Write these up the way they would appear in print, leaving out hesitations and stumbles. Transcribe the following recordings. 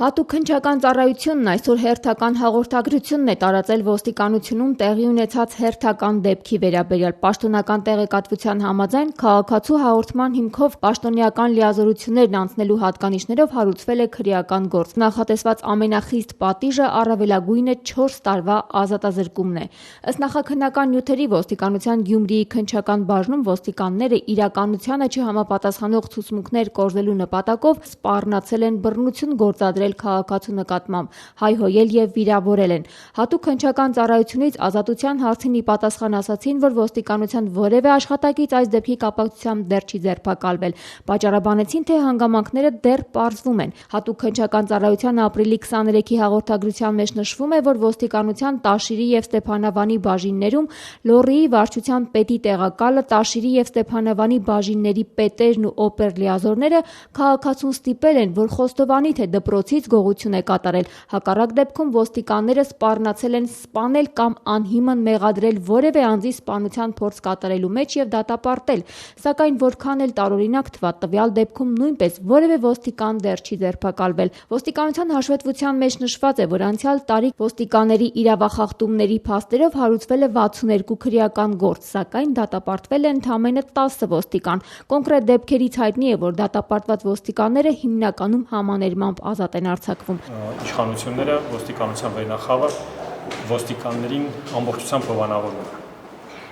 Հատուկ հնչական ծառայությունն այսօր հերթական հաղորդագրությունն է տարածել ոստիկանությունում տեղի ունեցած հերթական դեպքի վերաբերյալ։ Պաշտոնական տեղեկատվության համաձայն քաղաքացու հաղորդման հիմքով պաշտոնեական լիազորություններն անցնելու հատկանիշներով հարուցվել է քրեական գործ։ Նախատեսված ամենախիստ պատիժը առավելագույնը 4 տարվա ազատազրկումն է։ Ըստ նախաքննական նյութերի ոստիկանության Գյումրիի քննչական բաժնում ոստիկանները իրականությանը չհամապատասխանող ցուցմունքներ կորզելու նպատակով սպառնացել են բռնություն գործադրել քաղաքացու նկատմամբ, հայհոյել եւ վիրավորել են։ Հատուկ հնչական ծառայությունից ազատության հարցին ի պատասխան ասացին, որ ոստիկանության որևէ աշխատակից այս դեպքի կապակցությամբ դեռ չի ձերբակալվել։ Պատճառաբանեցին, թե հանգամանքները դեռ պարզվում են։ Հատուկ հնչական ծառայության ապրիլի 23-ի հաղորդագրության մեջ նշվում է, որ ոստիկանության Տաշիրի եւ Ստեփանավանի բաժիններում լոռիի վարչության պետի տեղակալը, Տաշիրի եւ Ստեփանավանի բաժինների պետերն ու օպերլիազորները քաղաքացուն ստիպել են, որ խոստովանի, թե դպրոցից գողություն է կատարել։ Հակառակ դեպքում ոստիկանները սպառնացել են սպանել կամ անհիմն մեղադրել որևէ անձի սպանության փորձ կատարելու մեջ եւ դատապարտել։ Սակայն որքան էլ տարօրինակ թվա, տվյալ դեպքում նույնպես որևէ ոստիկան դեռ չի ձերբակալվել։ Ոստիկանության հաշվետվության մեջ նշված է, որ անցյալ տարի ոստիկանների իրավախախտումների փաստերով հարուցվել է 62 քրեական գործ, սակայն դատապարտվել է ընդամենը 10 ոստիկան։ Կոնկրետ դեպքերից հայտնի է, որ դատապարտված ոստիկանները հիմնականում համաներմամբ ազատ են արձակվում։ Իշխանությունները ոստիկանության վերնախավար ոստիկաններին ամբողջությամբ հովանավորում են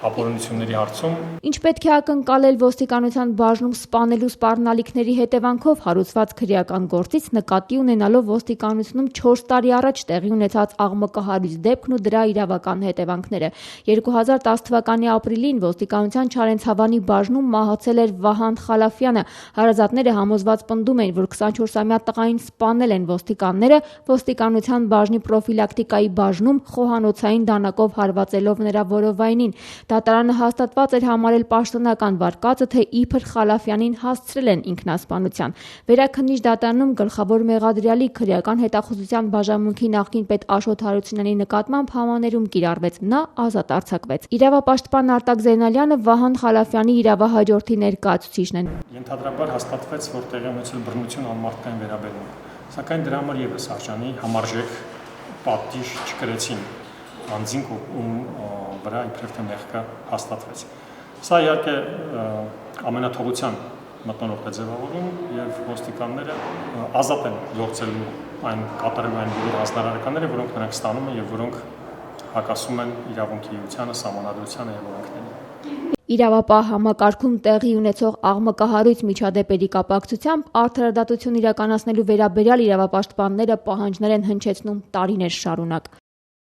ապօրինությունների հարցում։ Ինչ պետք է ակնկալել ոստիկանության բաժնում սպանելու սպառնալիքների հետևանքով հարուցված քրեական գործից, նկատի ունենալով ոստիկանությունում 4 տարի առաջ տեղի ունեցած աղմկահարույց դեպքն ու դրա իրավական հետևանքները։ 2010 թվականի ապրիլին ոստիկանության Չարենցավանի բաժնում մահացել էր Վահան Խալաֆյանը։ Հարազատները համոզված պնդում են, որ 24-ամյա տղային սպանել են ոստիկանները ոստիկանության բաժնի պրոֆիլակտիկայի բաժնում խոհանոցային դանակով հարվածելով նրա որովայնին։ Դատարանը հաստատված էր համարել պաշտոնական վարկածը, թե իբր Խալաֆյանին հասցրել են ինքնասպանության։ Վերաքննիչ դատարանում գլխավոր մեղադրյալի քրեական հետախուզության բաժանմունքի նախկին պետ Աշոտ Հարությունյանի նկատմամբ համաներում կիրառվեց։ Նա ազատ արձակվեց։ Իրավապաշտպան Արտակ Զեյնալյանը Վահան Խալաֆյանի իրավահաջորդի ներկայացուցիչն է։ Ենթադրաբար հաստատվեց, որ տեղի ունեցել բռնություն անմարդկային վերաբերում, սակայն դրա համար եւս արժանի համարժեք պատիժ չկրեցին անձին, ում վրա իբրև թե մեղքը հաստատվեց։ Սա իհարկե ամենաթողության մթնոլորտ է ձևավորում եւ ոստիկանները ազատ են գործելու այն կատարելու այն բոլոր հանրահարականները, որոնք նրանք ստանում են եւ որոնք հակասում են իրավունքի իությանը, սահմանադրությանը եւ օրենքներին։ Իրավապահ համակարգում տեղի ունեցող աղմկահարույց միջադեպերի կապակցությամբ արդարադատություն իրականացնելու վերաբերյալ իրավապաշտպանները պահանջներ են հնչեցնում տարիներ շարունակ։